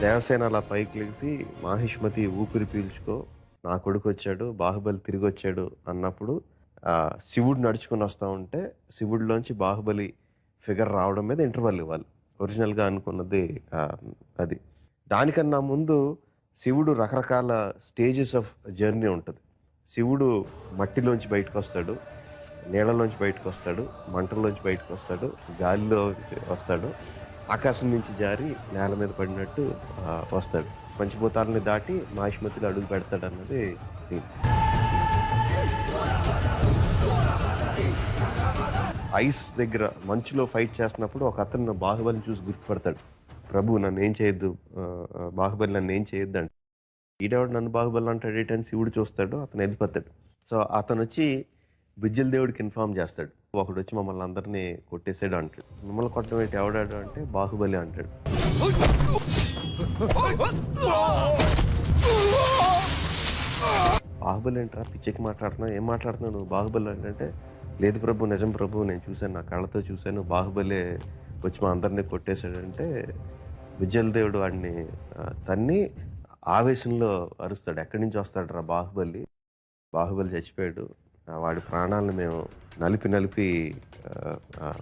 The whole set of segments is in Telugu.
దేవసేన అలా పైకి లేచి మాహిష్మతి ఊపిరి పీల్చుకో, నా కొడుకు వచ్చాడు, బాహుబలి తిరిగి వచ్చాడు అన్నప్పుడు శివుడు నడుచుకుని వస్తూ ఉంటే శివుడిలోంచి బాహుబలి ఫిగర్ రావడం మీద ఇంటర్వెల్ ఇవ్వాలి. ఒరిజినల్గా అనుకున్నది అది. దానికన్నా ముందు శివుడు రకరకాల స్టేజెస్ ఆఫ్ జర్నీ ఉంటుంది. శివుడు మట్టిలోంచి బయటకు వస్తాడు, నీళ్ళలోంచి బయటకు వస్తాడు, మంటల్లోంచి బయటకు వస్తాడు, గాలిలో వస్తాడు, ఆకాశం నుంచి జారి నేల మీద పడినట్టు వస్తాడు. పంచభూతాలని దాటి మాహిష్మతిలో అడుగు పెడతాడు అన్నది సీన్. ఐస్ దగ్గర మంచులో ఫైట్ చేస్తున్నప్పుడు ఒక అతను బాహుబలిని చూసి గుర్తుపడతాడు. ప్రభు నన్ను ఏం చేయొద్దు, బాహుబలి నన్ను ఏం చేయొద్దు అంటే, ఈడేవాడు నన్ను బాహుబలి అంటాడు ఏంటని శివుడు చూస్తాడు, అతను వెళ్ళిపోతాడు. సో అతను వచ్చి బిజ్జల దేవుడికి ఇన్ఫార్మ్ చేస్తాడు, ఒకడు వచ్చి మమ్మల్ని అందరినీ కొట్టేసాడు అంటాడు. మిమ్మల్ని కొట్టడం ఏంటి, ఎవడాడు అంటే బాహుబలి అంటాడు. బాహుబలి ఏంట్రా పిచ్చికి మాట్లాడుతున్నావు, ఏం మాట్లాడుతున్నావు నువ్వు, బాహుబలి అంటే లేదు ప్రభు, నిజం ప్రభు, నేను చూశాను, నా కళ్ళతో చూశాను, బాహుబలి వచ్చి మా అందరినీ కొట్టేశాడంటే బిజ్జల దేవుడు వాడిని తన్ని ఆవేశంలో అరుస్తాడు. ఎక్కడి నుంచి వస్తాడు రా బాహుబలి, బాహుబలి చచ్చిపోయాడు, వాడి ప్రాణాలను మేము నలిపి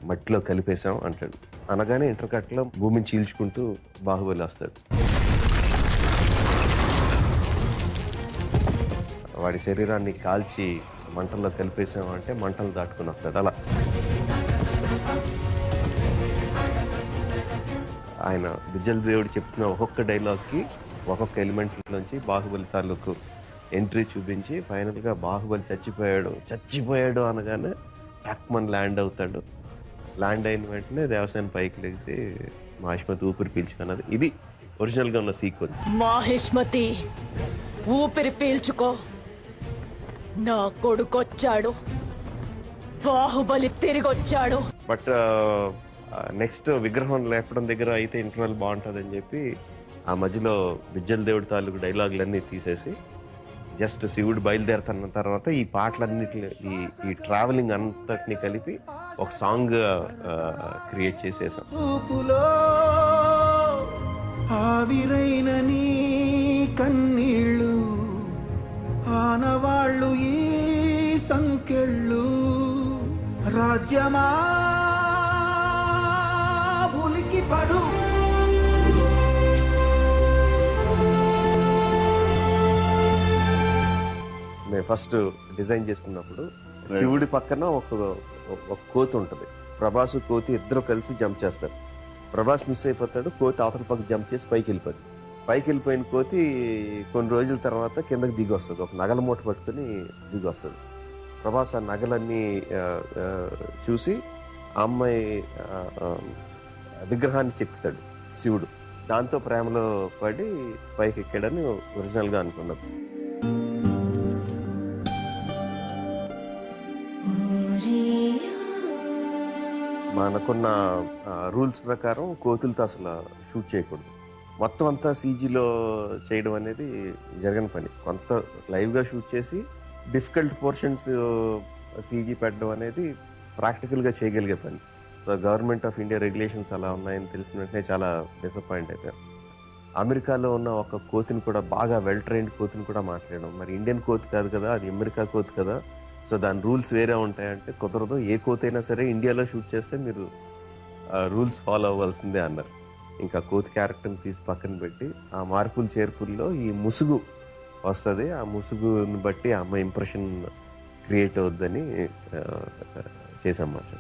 మట్టిలో కలిపేశాం అంటాడు. అనగానే ఇంటర్కట్లో భూమిని చీల్చుకుంటూ బాహుబలి వస్తాడు. వాడి శరీరాన్ని కాల్చి మంటల్లో కలిపేసాం అంటే మంటలు దాటుకుని వస్తాడు. అలా ఆయన బిజ్జల దేవుడు చెప్తున్న ఒక్కొక్క డైలాగ్కి ఒక్కొక్క ఎలిమెంట్ నుంచి బాహుబలి తాలూకు ఎంట్రీ చూపించి ఫైనల్గా బాహుబలి చచ్చిపోయాడు అనగానే టాక్మన్ ల్యాండ్ అవుతాడు. ల్యాండ్ అయిన వెంటనే దేవసేన పైకి లేచి మాహిష్మతి ఊపిరి పీల్చుకున్నది. ఇది ఒరిజినల్గా ఉన్న సీక్వెన్స్. మాహిష్మతి ఊపిరి పీల్చుకో, నా కొడుకొచ్చాడు, బాహుబలి తిరిగొచ్చాడు. బట్ నెక్స్ట్ విగ్రహం లేపడం దగ్గర అయితే ఇంటర్వెల్ బాగుంటుందని చెప్పి ఆ మధ్యలో బిజ్జల దేవుడి తాలూకు డైలాగులన్నీ తీసేసి జస్ట్ శివుడు బయలుదేరుతున్న తర్వాత ఈ పాటలన్నిటిని ఈ ట్రావెలింగ్ అంతటిని కలిపి ఒక సాంగ్ క్రియేట్ చేసేసాం. ఆవిరైన నీ కన్నీళ్ళు ఆనవాళ్ళు ఈ సంకెళ్ళు రాజ్యమా ఉలికి పడు. మేము ఫస్ట్ డిజైన్ చేసుకున్నప్పుడు శివుడి పక్కన ఒక కోతి ఉంటుంది. ప్రభాస్ కోతి ఇద్దరు కలిసి జంప్ చేస్తారు. ప్రభాస్ మిస్ అయిపోతాడు, కోతి అవతల పక్క జంప్ చేసి పైకి వెళ్ళిపోయిన కోతి కొన్ని రోజుల తర్వాత కిందకి దిగి వస్తుంది, ఒక నగల మూట పట్టుకుని దిగి వస్తుంది. ప్రభాస్ ఆ నగలన్నీ చూసి ఆ అమ్మాయి విగ్రహాన్ని చెక్కుతాడు శివుడు. దాంతో ప్రేమలో పడి పైకి ఎక్కాడని ఒరిజినల్గా అనుకున్నాం. మనకున్న రూల్స్ ప్రకారం కోతులతో అసలు షూట్ చేయకూడదు. మొత్తం అంతా సీజీలో చేయడం అనేది జరగని పని. కొంత లైవ్గా షూట్ చేసి డిఫికల్ట్ పోర్షన్స్ సీజీ పెట్టడం అనేది ప్రాక్టికల్గా చేయగలిగే పని. So government of India regulations అలా ఉన్నాయని తెలిసిన వెంటనే చాలా డిసప్పాయింట్ అయిపోయాం. అమెరికాలో ఉన్న ఒక కోతిని కూడా, బాగా వెల్ ట్రైన్డ్ కోతిని కూడా మాట్లాడడం, మరి ఇండియన్ కోతి కాదు కదా, అది అమెరికా కోతి కదా, సో దాని రూల్స్ వేరే ఉంటాయంటే కుదరదు, ఏ కోతి అయినా సరే ఇండియాలో షూట్ చేస్తే మీరు రూల్స్ ఫాలో అవ్వాల్సిందే అన్నారు. ఇంకా కోతి క్యారెక్టర్ని తీసి పక్కన పెట్టి ఆ మార్పులు చేర్పుల్లో ఈ ముసుగు వస్తుంది, ఆ ముసుగుని బట్టి ఆ అమ్మాయి ఇంప్రెషన్ క్రియేట్ అవుద్దని చేసాం మాట.